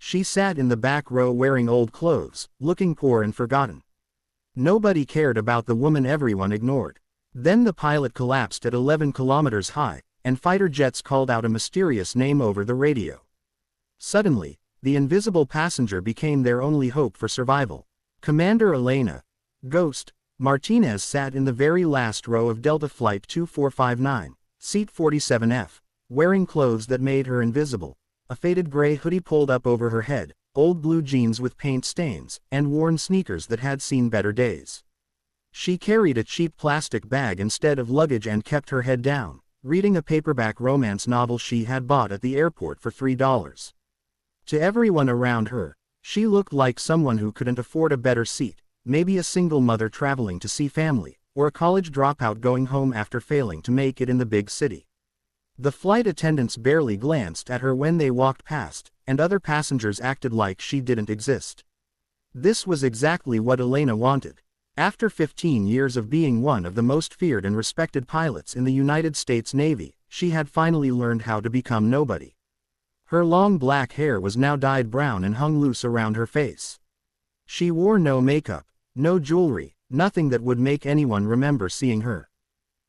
She sat in the back row wearing old clothes, looking poor and forgotten. Nobody cared about the woman everyone ignored. Then the pilot collapsed at 11 kilometers high, and fighter jets called out a mysterious name over the radio. Suddenly, the invisible passenger became their only hope for survival. Commander Elena Ghost Martinez sat in the very last row of Delta Flight 2459, seat 47F, wearing clothes that made her invisible, a faded gray hoodie pulled up over her head, old blue jeans with paint stains, and worn sneakers that had seen better days. She carried a cheap plastic bag instead of luggage and kept her head down, reading a paperback romance novel she had bought at the airport for $3. To everyone around her, she looked like someone who couldn't afford a better seat, maybe a single mother traveling to see family, or a college dropout going home after failing to make it in the big city. The flight attendants barely glanced at her when they walked past, and other passengers acted like she didn't exist. This was exactly what Elena wanted. After 15 years of being one of the most feared and respected pilots in the United States Navy, she had finally learned how to become nobody. Her long black hair was now dyed brown and hung loose around her face. She wore no makeup, no jewelry, nothing that would make anyone remember seeing her.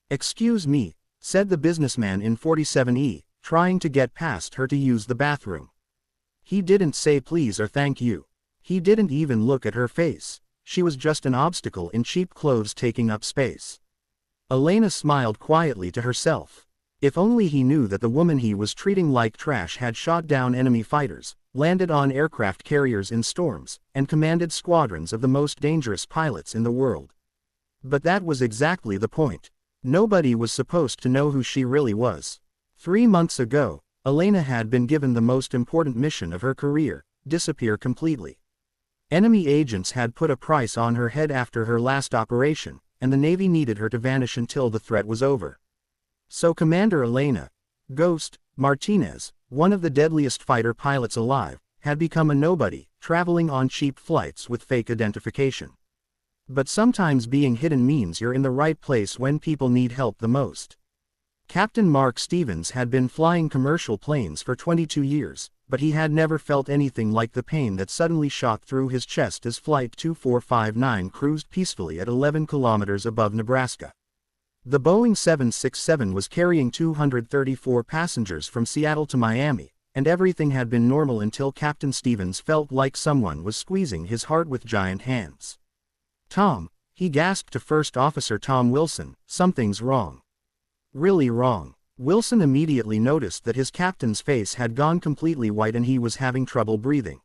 "Excuse me," said the businessman in 47E, trying to get past her to use the bathroom. He didn't say please or thank you. He didn't even look at her face. She was just an obstacle in cheap clothes taking up space. Elena smiled quietly to herself. If only he knew that the woman he was treating like trash had shot down enemy fighters, landed on aircraft carriers in storms, and commanded squadrons of the most dangerous pilots in the world. But that was exactly the point. Nobody was supposed to know who she really was. 3 months ago, Elena had been given the most important mission of her career: disappear completely. Enemy agents had put a price on her head after her last operation, and the Navy needed her to vanish until the threat was over. So Commander Elena Ghost Martinez, one of the deadliest fighter pilots alive, had become a nobody, traveling on cheap flights with fake identification. But sometimes being hidden means you're in the right place when people need help the most. Captain Mark Stevens had been flying commercial planes for 22 years, but he had never felt anything like the pain that suddenly shot through his chest as Flight 2459 cruised peacefully at 11 kilometers above Nebraska. The Boeing 767 was carrying 234 passengers from Seattle to Miami, and everything had been normal until Captain Stevens felt like someone was squeezing his heart with giant hands. "Tom," he gasped to First Officer Tom Wilson, "something's wrong. Really wrong." Wilson immediately noticed that his captain's face had gone completely white and he was having trouble breathing.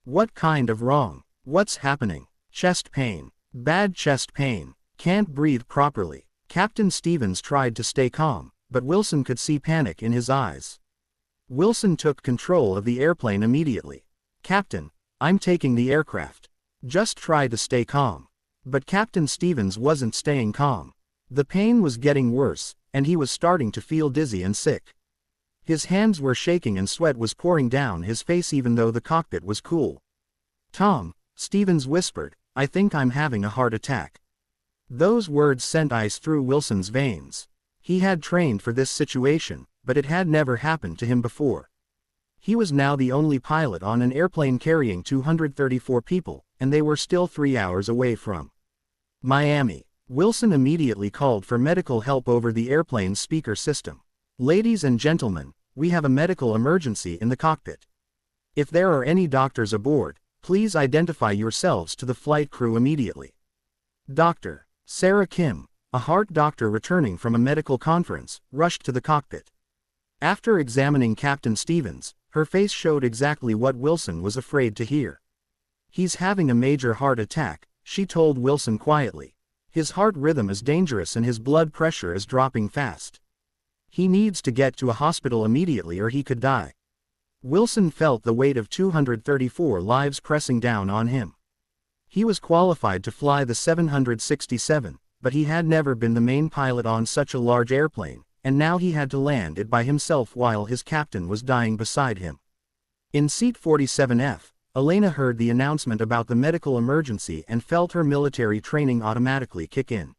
"What kind of wrong? What's happening?" "Chest pain. Bad chest pain. Can't breathe properly." Captain Stevens tried to stay calm, but Wilson could see panic in his eyes. Wilson took control of the airplane immediately. "Captain, I'm taking the aircraft. Just try to stay calm." But Captain Stevens wasn't staying calm. The pain was getting worse, and he was starting to feel dizzy and sick. His hands were shaking and sweat was pouring down his face even though the cockpit was cool. "Tom," Stevens whispered, "I think I'm having a heart attack." Those words sent ice through Wilson's veins. He had trained for this situation, but it had never happened to him before. He was now the only pilot on an airplane carrying 234 people, and they were still 3 hours away from Miami. Wilson immediately called for medical help over the airplane's speaker system. "Ladies and gentlemen, we have a medical emergency in the cockpit. If there are any doctors aboard, please identify yourselves to the flight crew immediately." Dr. Sarah Kim, a heart doctor returning from a medical conference, rushed to the cockpit. After examining Captain Stevens, her face showed exactly what Wilson was afraid to hear. "He's having a major heart attack," she told Wilson quietly. "His heart rhythm is dangerous and his blood pressure is dropping fast. He needs to get to a hospital immediately or he could die." Wilson felt the weight of 234 lives pressing down on him. He was qualified to fly the 767, but he had never been the main pilot on such a large airplane, and now he had to land it by himself while his captain was dying beside him. In seat 47F, Elena heard the announcement about the medical emergency and felt her military training automatically kick in.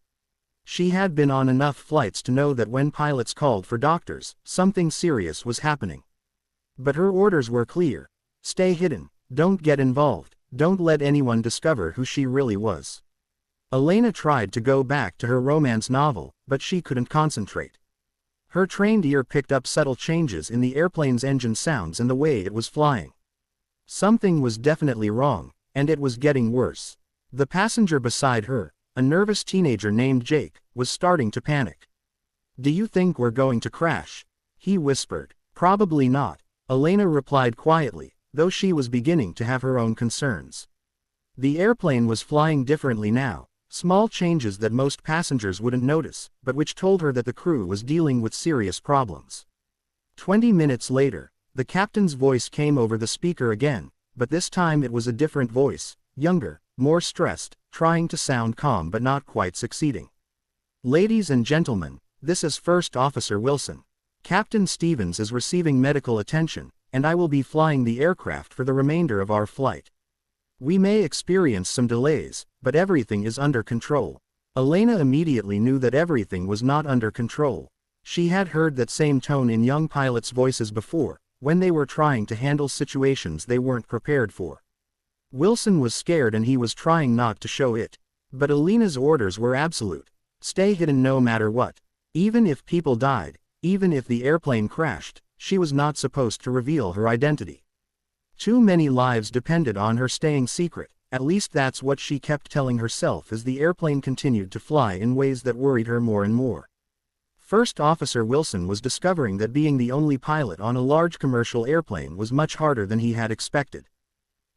She had been on enough flights to know that when pilots called for doctors, something serious was happening. But her orders were clear: Stay hidden, don't get involved, don't let anyone discover who she really was. Elena tried to go back to her romance novel, but she couldn't concentrate. Her trained ear picked up subtle changes in the airplane's engine sounds and the way it was flying. Something was definitely wrong, and it was getting worse. The passenger beside her, a nervous teenager named Jake, was starting to panic. "Do you think we're going to crash?" he whispered. "Probably not," Elena replied quietly, though she was beginning to have her own concerns. The airplane was flying differently now, small changes that most passengers wouldn't notice, but which told her that the crew was dealing with serious problems. 20 minutes later, the captain's voice came over the speaker again, but this time it was a different voice, younger, more stressed, trying to sound calm but not quite succeeding. "Ladies and gentlemen, this is First Officer Wilson. Captain Stevens is receiving medical attention, and I will be flying the aircraft for the remainder of our flight. We may experience some delays, but everything is under control." Elena immediately knew that everything was not under control. She had heard that same tone in young pilots' voices before, when they were trying to handle situations they weren't prepared for. Wilson was scared and he was trying not to show it. But Elena's orders were absolute. Stay hidden no matter what. Even if people died, even if the airplane crashed, she was not supposed to reveal her identity. Too many lives depended on her staying secret, at least that's what she kept telling herself as the airplane continued to fly in ways that worried her more and more. First Officer Wilson was discovering that being the only pilot on a large commercial airplane was much harder than he had expected.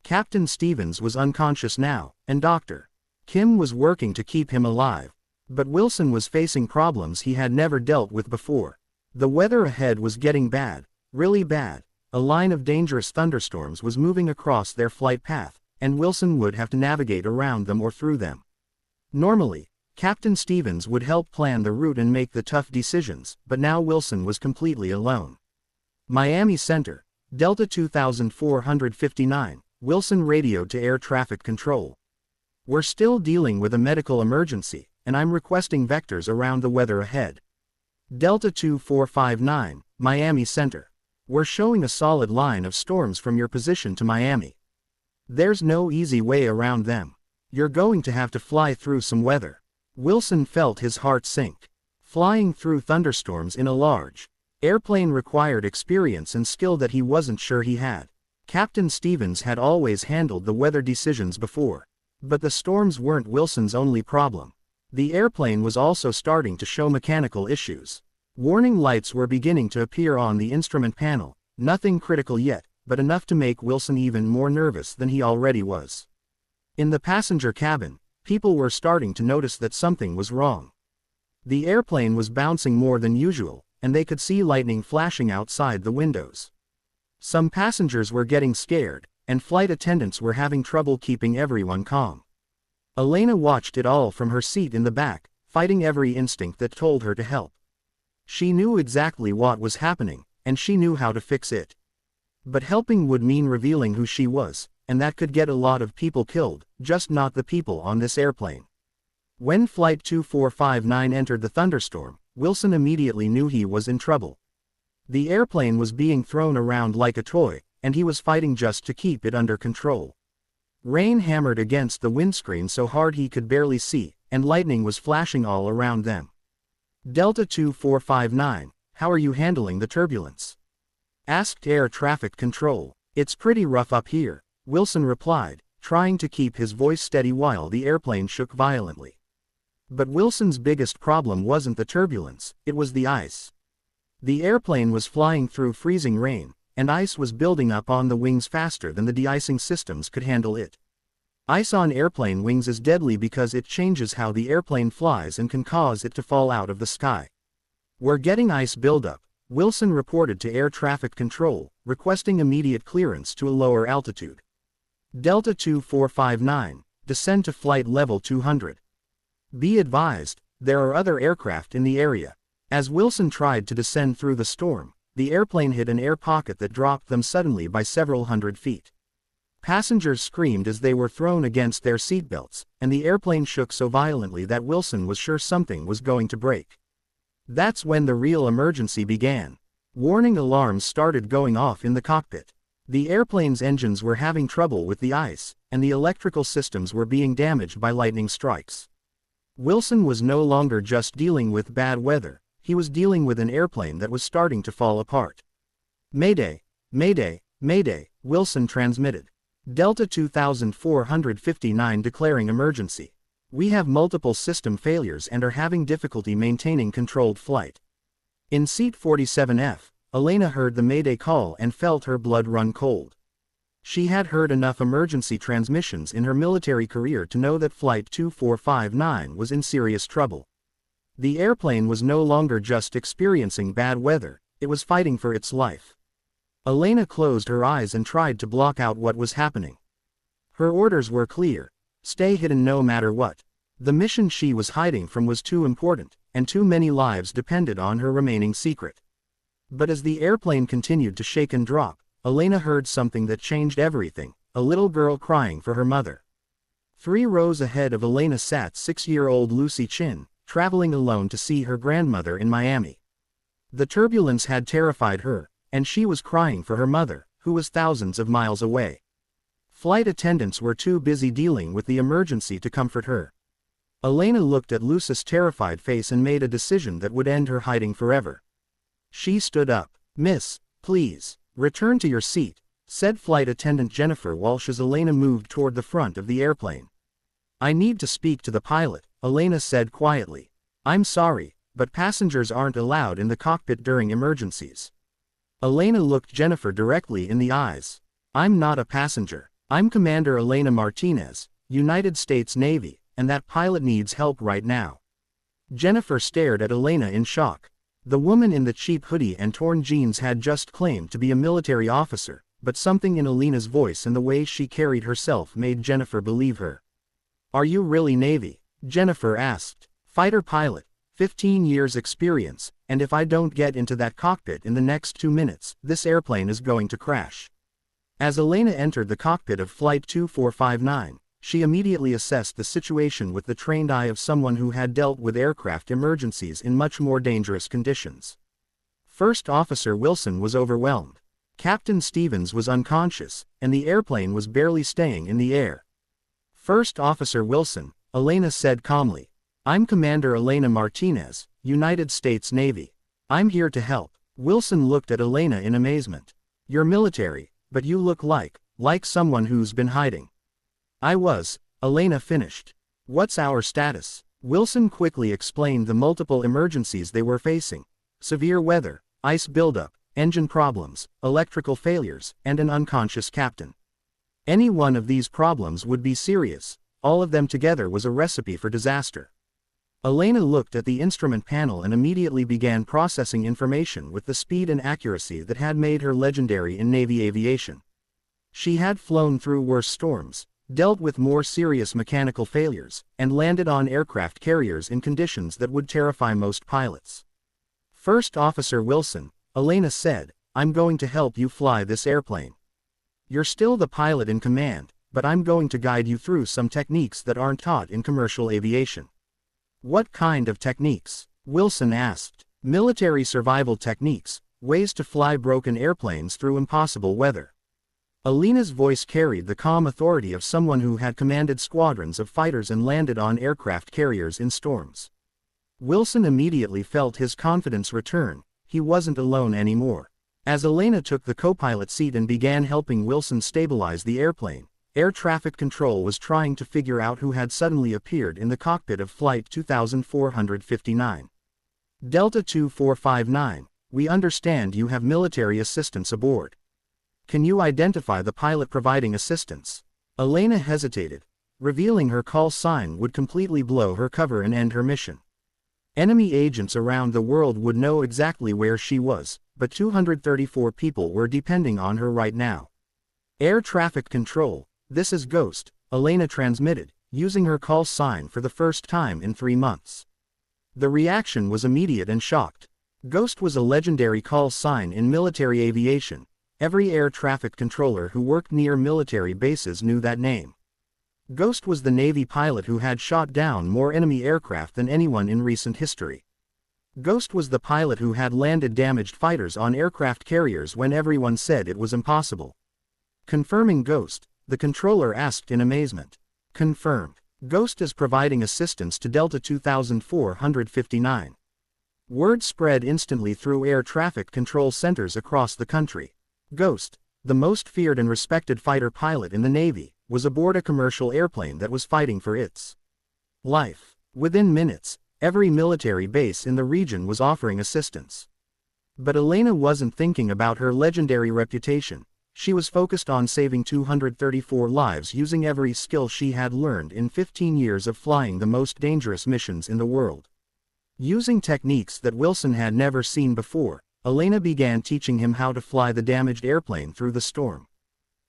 Captain Stevens was unconscious now, and Dr. Kim was working to keep him alive. But Wilson was facing problems he had never dealt with before. The weather ahead was getting bad, really bad. A line of dangerous thunderstorms was moving across their flight path, and Wilson would have to navigate around them or through them. Normally, Captain Stevens would help plan the route and make the tough decisions, but now Wilson was completely alone. Miami Center, Delta 2459, Wilson radioed to air traffic control. "We're still dealing with a medical emergency, and I'm requesting vectors around the weather ahead." Delta 2459, Miami Center. "We're showing a solid line of storms from your position to Miami. There's no easy way around them. You're going to have to fly through some weather." Wilson felt his heart sink. Flying through thunderstorms in a large airplane required experience and skill that he wasn't sure he had. Captain Stevens had always handled the weather decisions before. But the storms weren't Wilson's only problem. The airplane was also starting to show mechanical issues. Warning lights were beginning to appear on the instrument panel, nothing critical yet, but enough to make Wilson even more nervous than he already was. In the passenger cabin, people were starting to notice that something was wrong. The airplane was bouncing more than usual, and they could see lightning flashing outside the windows. Some passengers were getting scared, and flight attendants were having trouble keeping everyone calm. Elena watched it all from her seat in the back, fighting every instinct that told her to help. She knew exactly what was happening, and she knew how to fix it. But helping would mean revealing who she was, and that could get a lot of people killed, just not the people on this airplane. When Flight 2459 entered the thunderstorm, Wilson immediately knew he was in trouble. The airplane was being thrown around like a toy, and he was fighting just to keep it under control. Rain hammered against the windscreen so hard he could barely see, and lightning was flashing all around them. "Delta 2459, how are you handling the turbulence?" asked air traffic control. "It's pretty rough up here," Wilson replied, trying to keep his voice steady while the airplane shook violently. But Wilson's biggest problem wasn't the turbulence, it was the ice. The airplane was flying through freezing rain, and ice was building up on the wings faster than the de-icing systems could handle it. Ice on airplane wings is deadly because it changes how the airplane flies and can cause it to fall out of the sky. "We're getting ice buildup," Wilson reported to air traffic control, requesting immediate clearance to a lower altitude. "Delta 2459, descend to flight level 200. Be advised, there are other aircraft in the area." As Wilson tried to descend through the storm, the airplane hit an air pocket that dropped them suddenly by several hundred feet. Passengers screamed as they were thrown against their seatbelts, and the airplane shook so violently that Wilson was sure something was going to break. That's when the real emergency began. Warning alarms started going off in the cockpit. The airplane's engines were having trouble with the ice, and the electrical systems were being damaged by lightning strikes. Wilson was no longer just dealing with bad weather, he was dealing with an airplane that was starting to fall apart. Mayday! Mayday! Mayday! Wilson transmitted. Delta 2459 declaring emergency. We have multiple system failures and are having difficulty maintaining controlled flight. In seat 47F, Elena heard the Mayday call and felt her blood run cold. She had heard enough emergency transmissions in her military career to know that Flight 2459 was in serious trouble. The airplane was no longer just experiencing bad weather, it was fighting for its life. Elena closed her eyes and tried to block out what was happening. Her orders were clear: stay hidden no matter what. The mission she was hiding from was too important, and too many lives depended on her remaining secret. But as the airplane continued to shake and drop, Elena heard something that changed everything: a little girl crying for her mother. 3 rows ahead of Elena sat 6-year-old Lucy Chin, traveling alone to see her grandmother in Miami. The turbulence had terrified her, and she was crying for her mother, who was thousands of miles away. Flight attendants were too busy dealing with the emergency to comfort her. Elena looked at Lucy's terrified face and made a decision that would end her hiding forever. She stood up. "Miss, please, return to your seat," said flight attendant Jennifer Walsh as Elena moved toward the front of the airplane. "I need to speak to the pilot," Elena said quietly. "I'm sorry, but passengers aren't allowed in the cockpit during emergencies." Elena looked Jennifer directly in the eyes. "I'm not a passenger. I'm Commander Elena Martinez, United States Navy, and that pilot needs help right now." Jennifer stared at Elena in shock. The woman in the cheap hoodie and torn jeans had just claimed to be a military officer, but something in Elena's voice and the way she carried herself made Jennifer believe her. "Are you really Navy?" Jennifer asked. "Fighter pilot, 15 years experience, and if I don't get into that cockpit in the next 2 minutes, this airplane is going to crash." As Elena entered the cockpit of Flight 2459, she immediately assessed the situation with the trained eye of someone who had dealt with aircraft emergencies in much more dangerous conditions. First Officer Wilson was overwhelmed. Captain Stevens was unconscious, and the airplane was barely staying in the air. "First Officer Wilson," Elena said calmly. "I'm Commander Elena Martinez, United States Navy. I'm here to help." Wilson looked at Elena in amazement. "You're military, but you look like someone who's been hiding." "I was," Elena finished. "What's our status?" Wilson quickly explained the multiple emergencies they were facing: severe weather, ice buildup, engine problems, electrical failures, and an unconscious captain. Any one of these problems would be serious; all of them together was a recipe for disaster. Elena looked at the instrument panel and immediately began processing information with the speed and accuracy that had made her legendary in Navy aviation. She had flown through worse storms, dealt with more serious mechanical failures, and landed on aircraft carriers in conditions that would terrify most pilots. "First Officer Wilson," Elena said, "I'm going to help you fly this airplane. You're still the pilot in command, but I'm going to guide you through some techniques that aren't taught in commercial aviation." "What kind of techniques?" Wilson asked. "Military survival techniques, ways to fly broken airplanes through impossible weather." Elena's voice carried the calm authority of someone who had commanded squadrons of fighters and landed on aircraft carriers in storms. Wilson immediately felt his confidence return. He wasn't alone anymore. As Elena took the co-pilot seat and began helping Wilson stabilize the airplane, air traffic control was trying to figure out who had suddenly appeared in the cockpit of Flight 2459. "Delta 2459, we understand you have military assistance aboard. Can you identify the pilot providing assistance?" Elena hesitated. Revealing her call sign would completely blow her cover and end her mission. Enemy agents around the world would know exactly where she was, but 234 people were depending on her right now. "Air traffic control, this is Ghost," Elena transmitted, using her call sign for the first time in 3 months. The reaction was immediate and shocked. Ghost was a legendary call sign in military aviation. Every air traffic controller who worked near military bases knew that name. Ghost was the Navy pilot who had shot down more enemy aircraft than anyone in recent history. Ghost was the pilot who had landed damaged fighters on aircraft carriers when everyone said it was impossible. Confirming Ghost, the controller asked in amazement. Confirmed. Ghost is providing assistance to Delta 2459. Word spread instantly through air traffic control centers across the country. Ghost, the most feared and respected fighter pilot in the Navy, was aboard a commercial airplane that was fighting for its life. Within minutes, every military base in the region was offering assistance. But Elena wasn't thinking about her legendary reputation. She was focused on saving 234 lives using every skill she had learned in 15 years of flying the most dangerous missions in the world. Using techniques that Wilson had never seen before, Elena began teaching him how to fly the damaged airplane through the storm.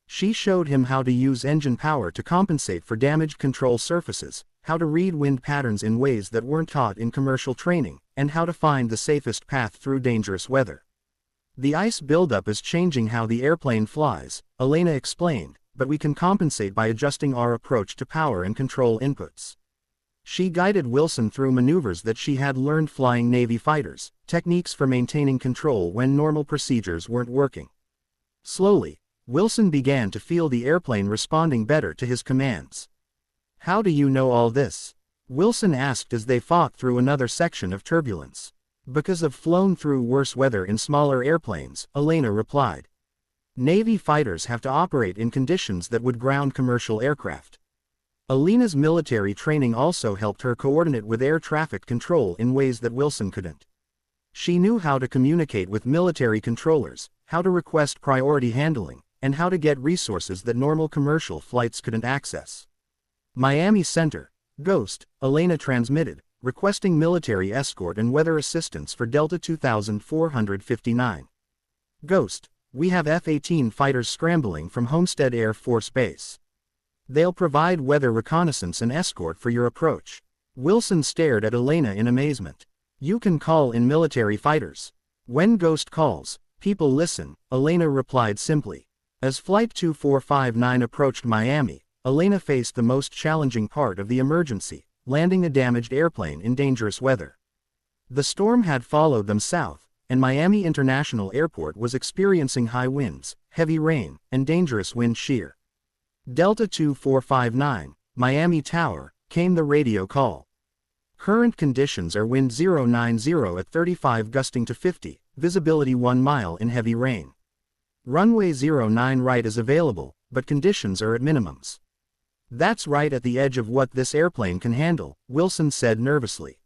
She showed him how to use engine power to compensate for damaged control surfaces, how to read wind patterns in ways that weren't taught in commercial training, and how to find the safest path through dangerous weather. The ice buildup is changing how the airplane flies, Elena explained, but we can compensate by adjusting our approach to power and control inputs. She guided Wilson through maneuvers that she had learned flying Navy fighters, techniques for maintaining control when normal procedures weren't working. Slowly, Wilson began to feel the airplane responding better to his commands. "How do you know all this?" Wilson asked as they fought through another section of turbulence. "Because I've flown through worse weather in smaller airplanes," Elena replied. Navy fighters have to operate in conditions that would ground commercial aircraft. Elena's military training also helped her coordinate with air traffic control in ways that Wilson couldn't. She knew how to communicate with military controllers, how to request priority handling, and how to get resources that normal commercial flights couldn't access. "Miami Center, Ghost," Elena transmitted, requesting military escort and weather assistance for Delta 2459. "Ghost, we have F-18 fighters scrambling from Homestead Air Force Base. They'll provide weather reconnaissance and escort for your approach." Wilson stared at Elena in amazement. "You can call in military fighters. When Ghost calls, people listen," Elena replied simply. As Flight 2459 approached Miami, Elena faced the most challenging part of the emergency, landing a damaged airplane in dangerous weather. The storm had followed them south, and Miami International Airport was experiencing high winds, heavy rain, and dangerous wind shear. "Delta 2459, Miami Tower," came the radio call. "Current conditions are wind 090 at 35 gusting to 50, visibility 1 mile in heavy rain. Runway 09 right is available, but conditions are at minimums." "That's right at the edge of what this airplane can handle," Wilson said nervously.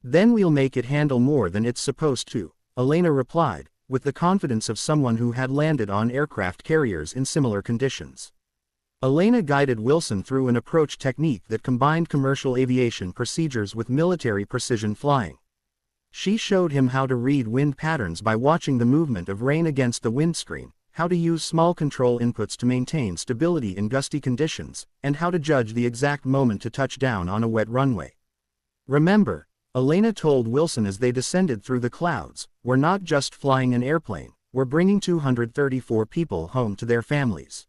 "Then we'll make it handle more than it's supposed to," Elena replied, with the confidence of someone who had landed on aircraft carriers in similar conditions. Elena guided Wilson through an approach technique that combined commercial aviation procedures with military precision flying. She showed him how to read wind patterns by watching the movement of rain against the windscreen, how to use small control inputs to maintain stability in gusty conditions, and how to judge the exact moment to touch down on a wet runway. "Remember," Elena told Wilson as they descended through the clouds, "we're not just flying an airplane, we're bringing 234 people home to their families."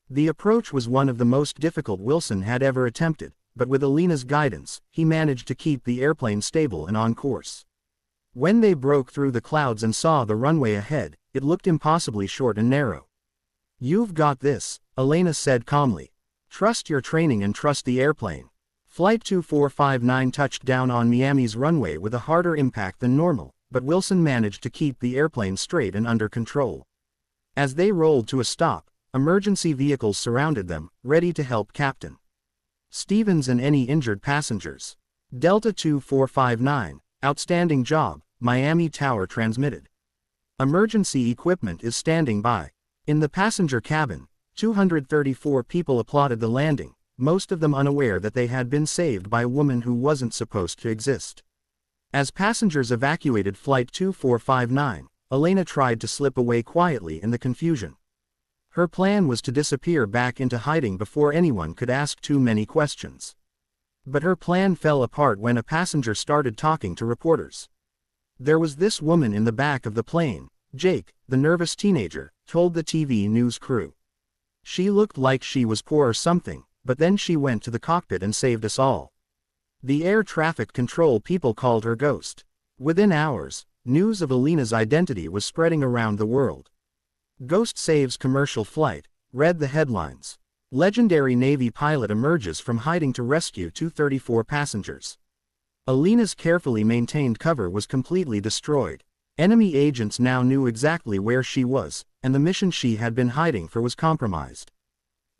The approach was one of the most difficult Wilson had ever attempted, but with Elena's guidance, he managed to keep the airplane stable and on course. When they broke through the clouds and saw the runway ahead, it looked impossibly short and narrow. "You've got this," Elena said calmly. "Trust your training and trust the airplane." Flight 2459 touched down on Miami's runway with a harder impact than normal, but Wilson managed to keep the airplane straight and under control. As they rolled to a stop, emergency vehicles surrounded them, ready to help Captain Stevens and any injured passengers. "Delta 2459, outstanding job," Miami Tower transmitted. "Emergency equipment is standing by." In the passenger cabin, 234 people applauded the landing, most of them unaware that they had been saved by a woman who wasn't supposed to exist. As passengers evacuated Flight 2459, Elena tried to slip away quietly in the confusion. Her plan was to disappear back into hiding before anyone could ask too many questions. But her plan fell apart when a passenger started talking to reporters. "There was this woman in the back of the plane," Jake, the nervous teenager, told the TV news crew. "She looked like she was poor or something, but then she went to the cockpit and saved us all." The air traffic control people called her Ghost. Within hours, news of Elena's identity was spreading around the world. "Ghost saves commercial flight," read the headlines. Legendary Navy pilot emerges from hiding to rescue 234 passengers. Alina's carefully maintained cover was completely destroyed. Enemy agents now knew exactly where she was, and the mission she had been hiding for was compromised.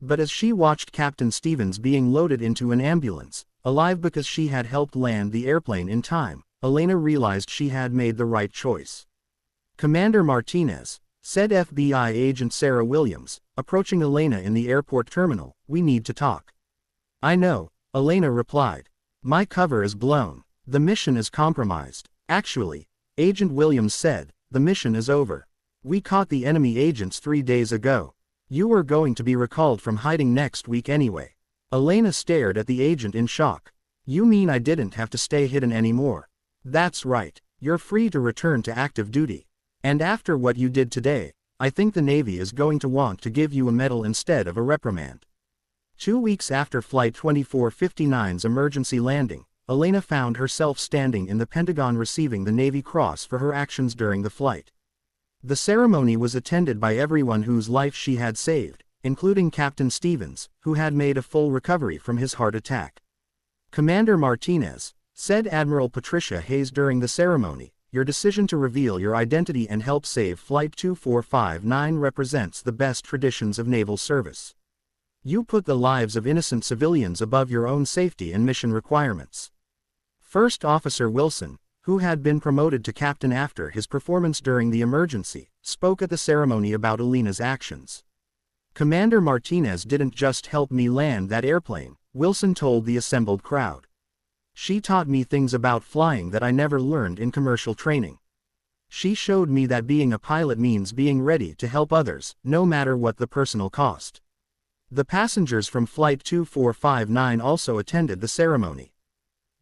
But as she watched Captain Stevens being loaded into an ambulance, alive because she had helped land the airplane in time, Alina realized she had made the right choice. "Commander Martinez," said FBI agent Sarah Williams, approaching Alina in the airport terminal, "we need to talk." "I know," Alina replied. "My cover is blown. The mission is compromised." "Actually," Agent Williams said, "the mission is over. We caught the enemy agents 3 days ago. You were going to be recalled from hiding next week anyway." Alina stared at the agent in shock. "You mean I didn't have to stay hidden anymore?" "That's right. You're free to return to active duty. And after what you did today, I think the Navy is going to want to give you a medal instead of a reprimand." 2 weeks after Flight 2459's emergency landing, Alina found herself standing in the Pentagon receiving the Navy Cross for her actions during the flight. The ceremony was attended by everyone whose life she had saved, including Captain Stevens, who had made a full recovery from his heart attack. "Commander Martinez," said Admiral Patricia Hayes during the ceremony, "your decision to reveal your identity and help save Flight 2459 represents the best traditions of naval service. You put the lives of innocent civilians above your own safety and mission requirements." First Officer Wilson, who had been promoted to captain after his performance during the emergency, spoke at the ceremony about Alina's actions. "Commander Martinez didn't just help me land that airplane," Wilson told the assembled crowd. "She taught me things about flying that I never learned in commercial training. She showed me that being a pilot means being ready to help others, no matter what the personal cost." The passengers from Flight 2459 also attended the ceremony.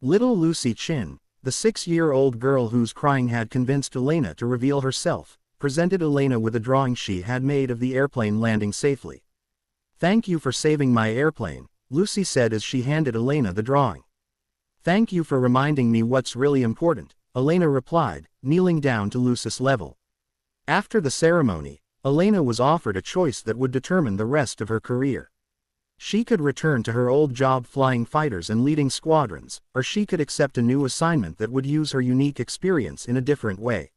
Little Lucy Chin, the 6-year-old girl whose crying had convinced Alina to reveal herself, presented Alina with a drawing she had made of the airplane landing safely. "Thank you for saving my airplane," Lucy said as she handed Alina the drawing. "Thank you for reminding me what's really important," Alina replied, kneeling down to Lucy's level. After the ceremony, Alina was offered a choice that would determine the rest of her career. She could return to her old job flying fighters and leading squadrons, or she could accept a new assignment that would use her unique experience in a different way.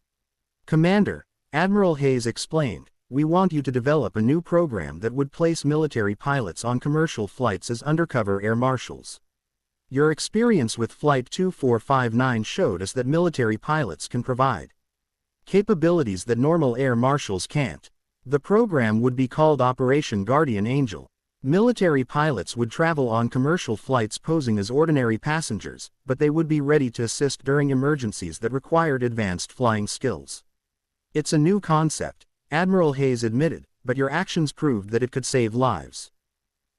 "Commander," Admiral Hayes explained, "we want you to develop a new program that would place military pilots on commercial flights as undercover air marshals. Your experience with Flight 2459 showed us that military pilots can provide capabilities that normal air marshals can't. The program would be called Operation Guardian Angel. Military pilots would travel on commercial flights posing as ordinary passengers, but they would be ready to assist during emergencies that required advanced flying skills." "It's a new concept," Admiral Hayes admitted, "but your actions proved that it could save lives."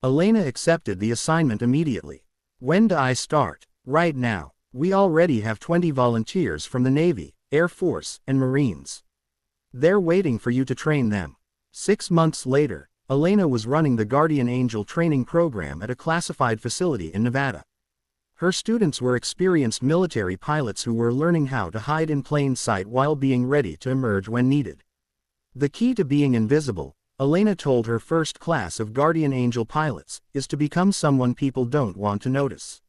Alina accepted the assignment immediately. "When do I start?" "Right now. We already have 20 volunteers from the Navy, Air Force, and Marines. They're waiting for you to train them." 6 months later, Alina was running the Guardian Angel training program at a classified facility in Nevada. Her students were experienced military pilots who were learning how to hide in plain sight while being ready to emerge when needed. "The key to being invisible," Alina told her first class of Guardian Angel pilots, "is to become someone people don't want to notice.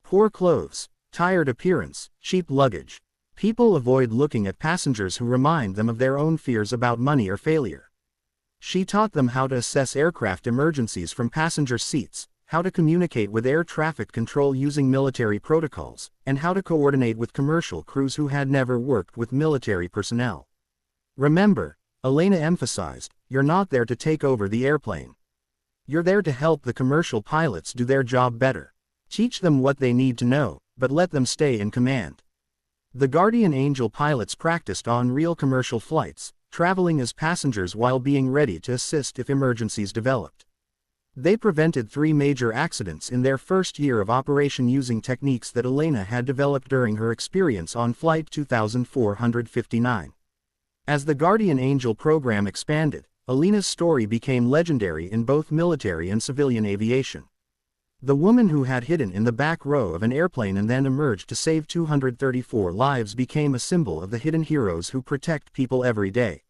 Poor clothes, tired appearance, cheap luggage. People avoid looking at passengers who remind them of their own fears about money or failure." She taught them how to assess aircraft emergencies from passenger seats, how to communicate with air traffic control using military protocols, and how to coordinate with commercial crews who had never worked with military personnel. "Remember," Alina emphasized, "you're not there to take over the airplane. You're there to help the commercial pilots do their job better. Teach them what they need to know, but let them stay in command." The Guardian Angel pilots practiced on real commercial flights, traveling as passengers while being ready to assist if emergencies developed. They prevented 3 major accidents in their first year of operation using techniques that Alina had developed during her experience on Flight 2459. As the Guardian Angel program expanded, Alina's story became legendary in both military and civilian aviation. The woman who had hidden in the back row of an airplane and then emerged to save 234 lives became a symbol of the hidden heroes who protect people every day.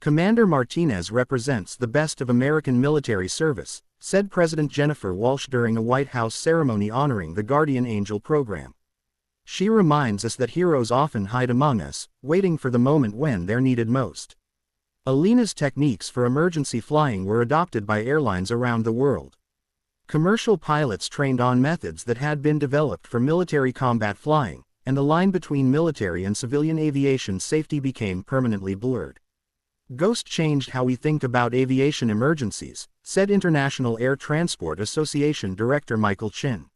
Commander Martinez represents the best of American military service, said President Jennifer Walsh during a White House ceremony honoring the Guardian Angel program. She reminds us that heroes often hide among us, waiting for the moment when they're needed most. Alina's techniques for emergency flying were adopted by airlines around the world. Commercial pilots trained on methods that had been developed for military combat flying, and the line between military and civilian aviation safety became permanently blurred. Ghost changed how we think about aviation emergencies, said International Air Transport Association Director Michael Chin.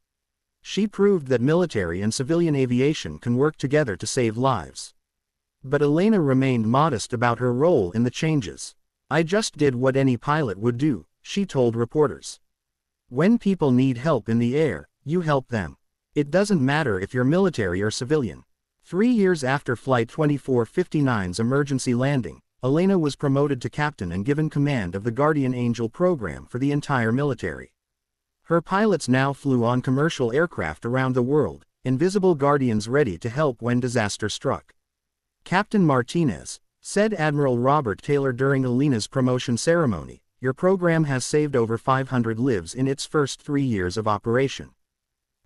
She proved that military and civilian aviation can work together to save lives. But Elena remained modest about her role in the changes. "I just did what any pilot would do," she told reporters. "When people need help in the air, you help them. It doesn't matter if you're military or civilian." 3 years after Flight 2459's emergency landing, Elena was promoted to captain and given command of the Guardian Angel program for the entire military. Her pilots now flew on commercial aircraft around the world, invisible guardians ready to help when disaster struck. "Captain Martinez," said Admiral Robert Taylor during Elena's promotion ceremony, "your program has saved over 500 lives in its first 3 years of operation.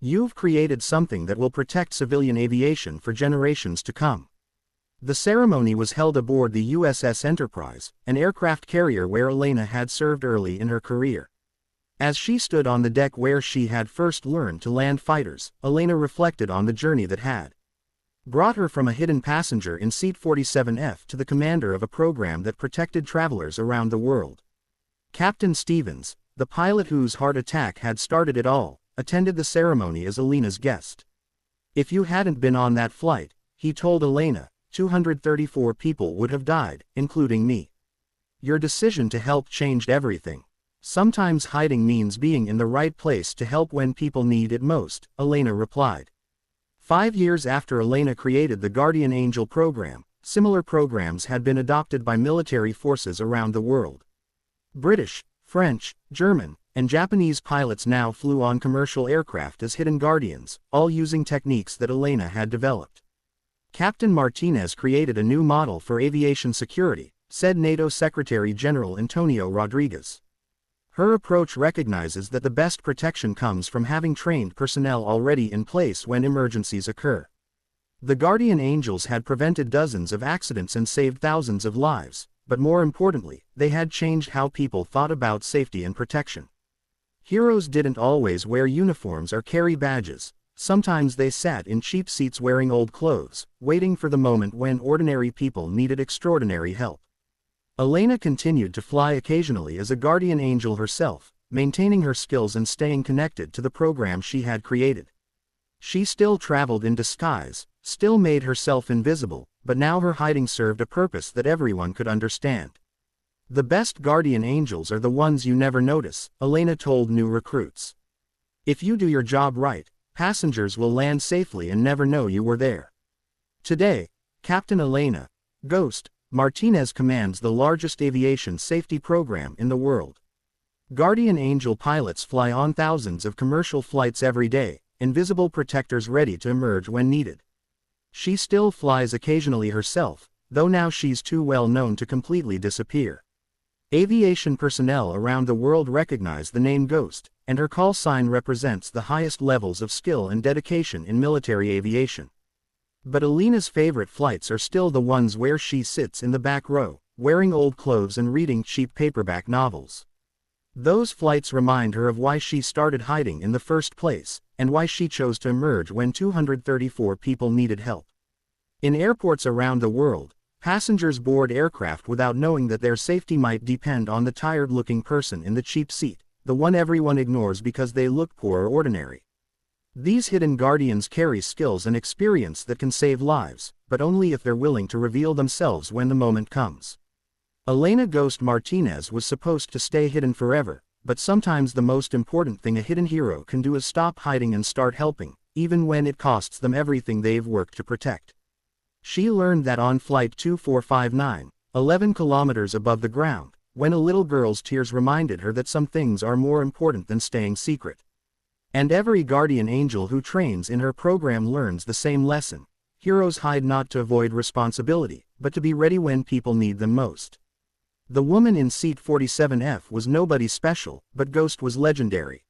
You've created something that will protect civilian aviation for generations to come." The ceremony was held aboard the USS Enterprise, an aircraft carrier where Elena had served early in her career. As she stood on the deck where she had first learned to land fighters, Elena reflected on the journey that had brought her from a hidden passenger in seat 47F to the commander of a program that protected travelers around the world. Captain Stevens, the pilot whose heart attack had started it all, attended the ceremony as Elena's guest. "If you hadn't been on that flight," he told Elena, 234 people would have died, including me. "Your decision to help changed everything. Sometimes hiding means being in the right place to help when people need it most," Elena replied. 5 years after Elena created the Guardian Angel program, similar programs had been adopted by military forces around the world. British, French, German, and Japanese pilots now flew on commercial aircraft as hidden guardians, all using techniques that Elena had developed. "Captain Martinez created a new model for aviation security," said NATO Secretary General Antonio Rodriguez. "Her approach recognizes that the best protection comes from having trained personnel already in place when emergencies occur." The Guardian Angels had prevented dozens of accidents and saved thousands of lives, but more importantly, they had changed how people thought about safety and protection. Heroes didn't always wear uniforms or carry badges. Sometimes they sat in cheap seats wearing old clothes, waiting for the moment when ordinary people needed extraordinary help. Elena continued to fly occasionally as a Guardian Angel herself, maintaining her skills and staying connected to the program she had created. She still traveled in disguise, still made herself invisible, but now her hiding served a purpose that everyone could understand. "The best Guardian Angels are the ones you never notice," Elena told new recruits. "If you do your job right, passengers will land safely and never know you were there." Today, Captain Elena, Ghost, Martinez commands the largest aviation safety program in the world. Guardian Angel pilots fly on thousands of commercial flights every day, invisible protectors ready to emerge when needed. She still flies occasionally herself, though now she's too well known to completely disappear. Aviation personnel around the world recognize the name Ghost, and her call sign represents the highest levels of skill and dedication in military aviation. But Elena's favorite flights are still the ones where she sits in the back row, wearing old clothes and reading cheap paperback novels. Those flights remind her of why she started hiding in the first place, and why she chose to emerge when 234 people needed help. In airports around the world, passengers board aircraft without knowing that their safety might depend on the tired-looking person in the cheap seat, the one everyone ignores because they look poor or ordinary. These hidden guardians carry skills and experience that can save lives, but only if they're willing to reveal themselves when the moment comes. Elena Ghost Martinez was supposed to stay hidden forever, but sometimes the most important thing a hidden hero can do is stop hiding and start helping, even when it costs them everything they've worked to protect. She learned that on Flight 2459, 11 kilometers above the ground, when a little girl's tears reminded her that some things are more important than staying secret. And every Guardian Angel who trains in her program learns the same lesson. Heroes hide not to avoid responsibility, but to be ready when people need them most. The woman in seat 47F was nobody special, but Ghost was legendary.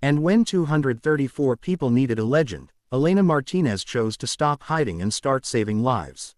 And when 234 people needed a legend, Elena Martinez chose to stop hiding and start saving lives.